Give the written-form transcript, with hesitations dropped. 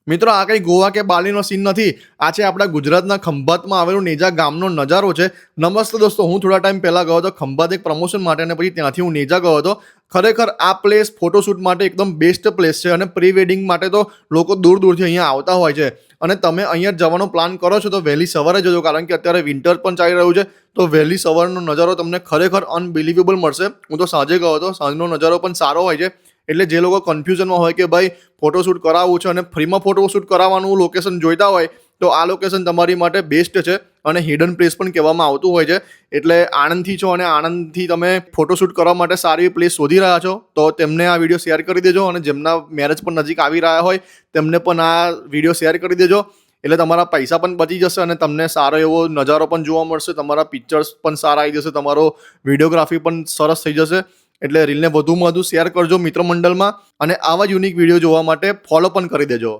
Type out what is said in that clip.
મિત્રો આ કંઈ ગોવા કે બાલીનો સીન નથી. આ છે આપણા ગુજરાતના ખંભાતમાં આવેલું નેજા ગામનો નજારો છે. નમસ્તે દોસ્તો, હું થોડા ટાઈમ પહેલાં ગયો હતો ખંભાત એક પ્રમોશન માટે અને પછી ત્યાંથી હું નેજા ગયો હતો. ખરેખર આ પ્લેસ ફોટોશૂટ માટે એકદમ બેસ્ટ પ્લેસ છે અને પ્રી વેડિંગ માટે તો લોકો દૂર દૂરથી અહીંયા આવતા હોય છે. અને તમે અહીંયા જવાનો પ્લાન કરો છો તો વહેલી સવારે જજો, કારણ કે અત્યારે વિન્ટર પણ ચાલી રહ્યું છે. તો વહેલી સવારનો નજારો તમને ખરેખર અનબિલિવેબલ મળશે. હું તો સાંજે ગયો હતો, સાંજનો નજારો પણ સારો હોય છે. એટલે જે લોકો કન્ફ્યુઝનમાં હોય કે ભાઈ ફોટોશૂટ કરાવવું છે અને ફ્રીમાં ફોટોશૂટ કરાવવાનું લોકેશન જોઈતા હોય તો આ લોકેશન તમારી માટે બેસ્ટ છે અને હિડન પ્લેસ પણ કહેવામાં આવતું હોય છે. એટલે આણંદથી છો અને આણંદથી તમે ફોટોશૂટ કરવા માટે સારી પ્લેસ શોધી રહ્યા છો તો તેમને આ વિડીયો શેર કરી દેજો, અને જેમના મેરેજ પણ નજીક આવી રહ્યા હોય તેમને પણ આ વિડીયો શેર કરી દેજો. એટલે તમારા પૈસા પણ બચી જશે અને તમને સારો એવો નજારો પણ જોવા મળશે, તમારા પિક્ચર્સ પણ સારા આવી જશે, તમારો વિડીયોગ્રાફી પણ સરસ થઈ જશે. એટલે રીલને વધુમાં વધુ શેર કરજો મિત્ર મંડળમાં, અને આવા જ યુનિક વિડીયો જોવા માટે ફોલો પણ કરી દેજો.